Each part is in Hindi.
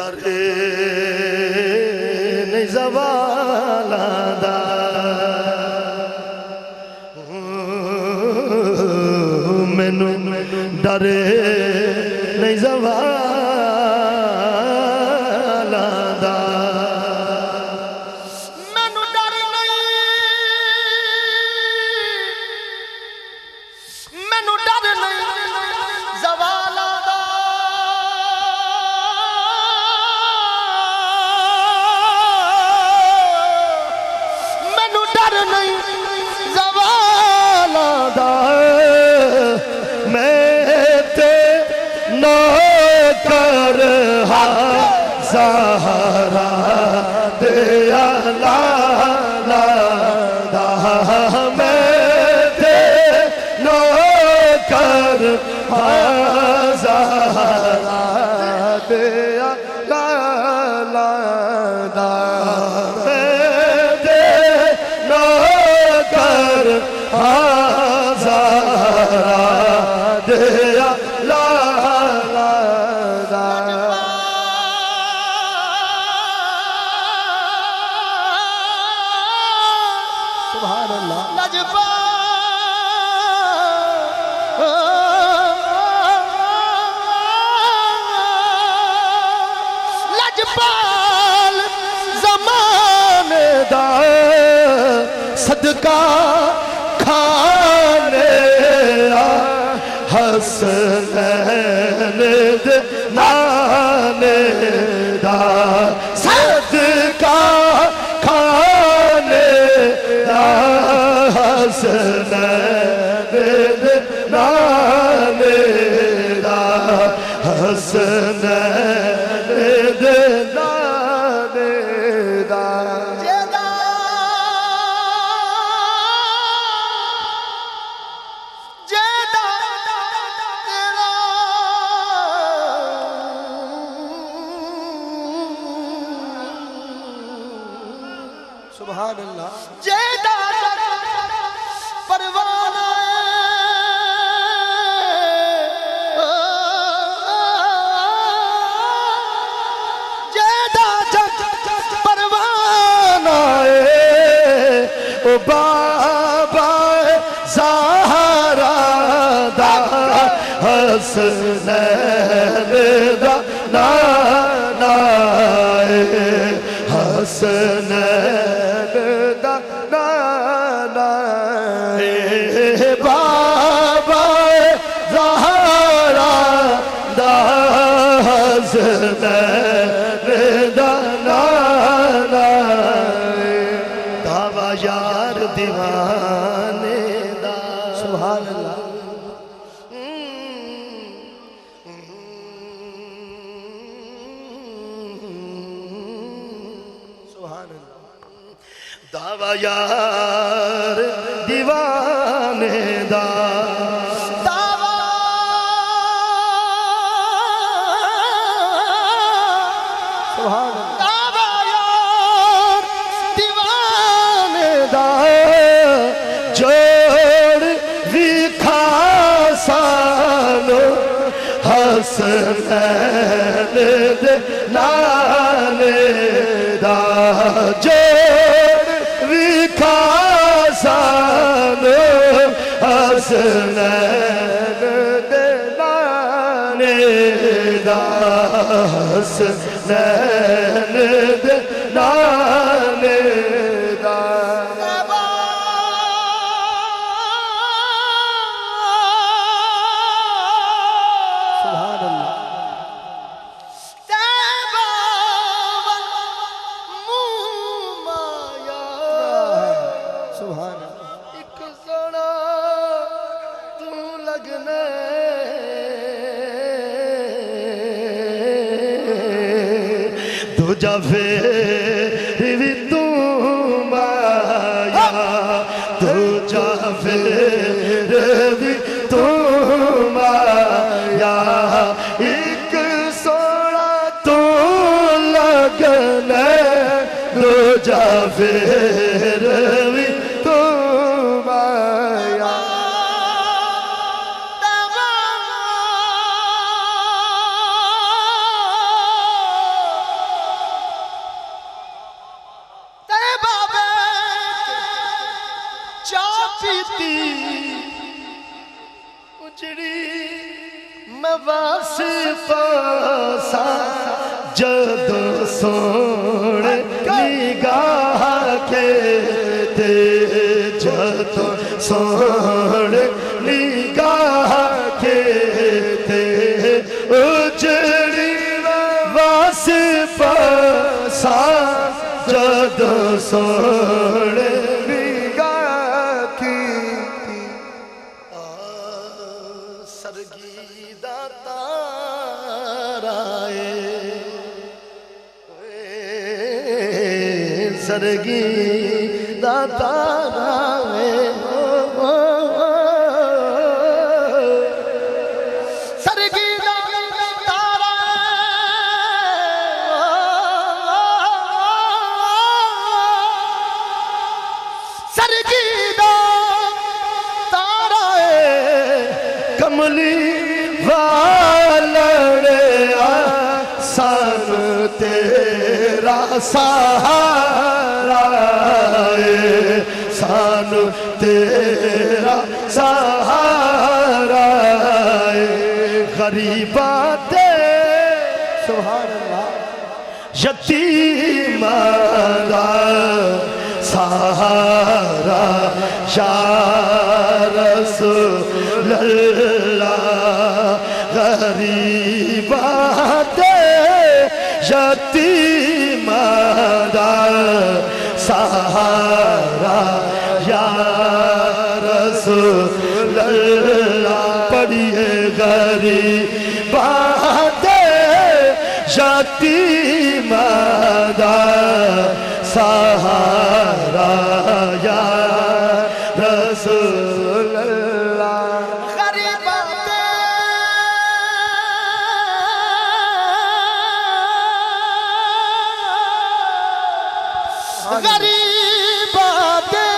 डरे नहीं ज़वाला दा मैनू डरे नहीं ज़वाला दा मैनू डर नहीं मैनू डर नहीं ज़वाला दा मैनू डर नहीं ज़वाला दा नौकर ज़हरा दे ला दा मैं ते नौकर ज़हरा दे ला दा मैं ते नौकर ज़हरा दे ला लजपाल ज़माने दा सदका खाने हसनैन दे नाने दा सदका खाने हसनैन दे नाने दा हसनैन दे नाने दा सुभान अल्लाह जेदा परवाना जेदा परवाना ओ बाबा ज़हरा दा हसनैन दा नाना हसनैन दा नाना बाबा ज़हरा दा हसनैन दा नाना दावा यार दीवाने दा सुभान अल्लाह दावा यार दीवाने दा दावा सुभान दावा यार दीवाने दा जोड़ विखा सानो हसनैन दे नाने दा जोड़ विखा सानो हसनैन दे नाने दा हसनैन दे नाने दा दूजा फिर भी तू माया दूजा फिर भी तू माया एक सोना तू लगना दूजा फिर भी तू माया पीती उजड़ी मैं वास्ता जदों सोने निगाह के ते जदों सोने निगाह के ते उजड़ी वास्ता जदों सोने निगाह की सरगी ताराए सरगी ताराए सरगी तारा सरगी ताराए कमली वालड़े सन तेरा सहारा सानू तेरा सहारा गरीबा दे सुभान अल्लाह यतीमा दा सहारा या रसूल अल्लाह गरीबा दे यतीमा दा सहारा या रसूल अल्लाह पढ़िए गरीबा दे यतीमा दा सहारा या रसूल अल्लाह गरीबा दे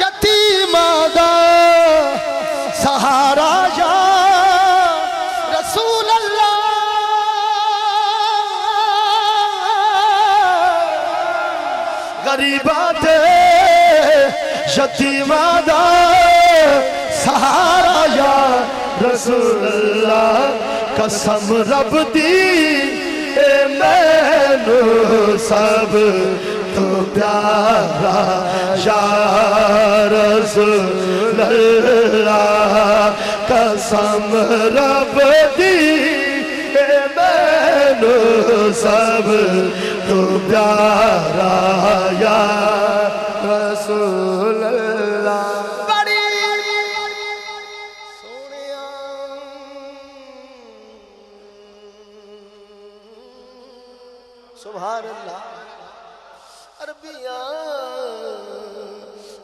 यतीमा दा सहारा या रसूल अल्लाह गरीबा दे यतीमा दा सहारा या रसूल अल्लाह कसम रब दी ए मैनू सब तो प्यारा या रसूल अल्लाह कसम रब दी ए मैनू सब तो प्यारा या रसूल अल्लाह बड़ी सोनिया सुभान अल्लाह अरबिया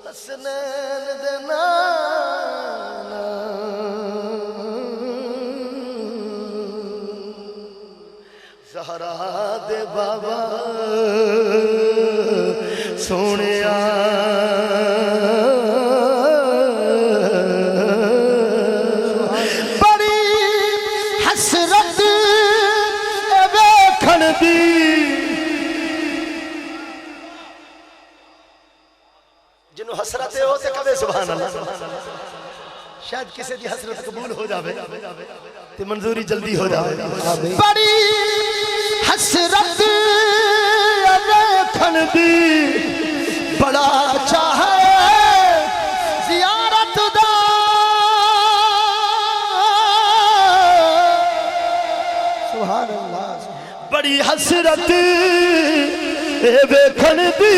हसनैन दे नाना ज़हरा दे बाबा सोनिया बड़ी हसरत वेखण दी जिन्हों हसरत हो ते कवे सुभान अल्लाह शायद किसी की हसरत कबूल हो जावे ते मंजूरी जल्दी हो जावे बड़ी हसरत वेखण दी बड़ा चाहे जियारत दा सुभान अल्लाह बड़ी हसरत वेखण दी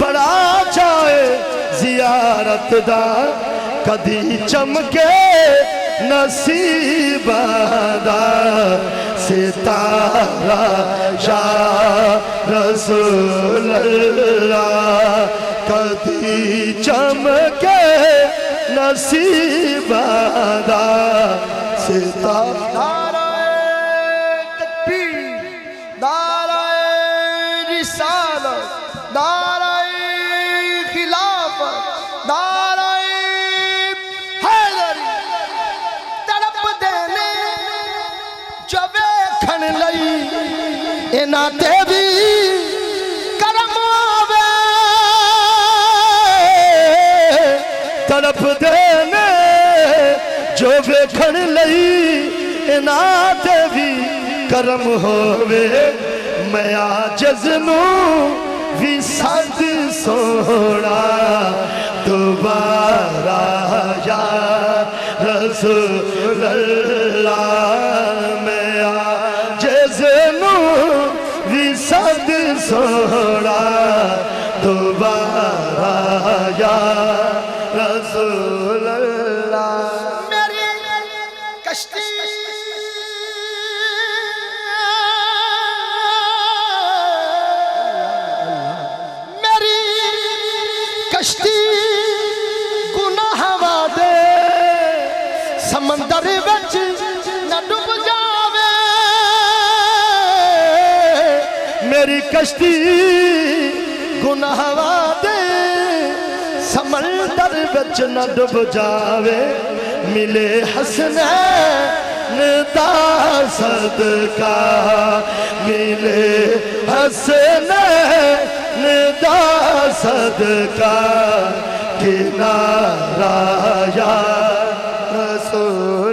बड़ा चाहे जियारत दा कदी चमके नसीबा दा सितारा या रसूल अल्लाह कदी चमके नसीबा दा सितारा इना ते भी करम आवे तड़पदे ने जो वेखण लई इन्हां ते भी करम होवे मैं आजिज़ नूं भी सद सोना दोबारा या रसूल अल्लाह मैं आजिज़ नूं भी सद सोना दोबारा या रसूल अल्लाह। मेरी कश्ती मेरी कश्ती गुनाह वादे समंदर विच न डूब जावे मेरी कश्ती गुनाह वादे समंदर विच न डूब जावे मिले हसनैन दा सदका मिले हसनैन दा सदका किनारा या रसूल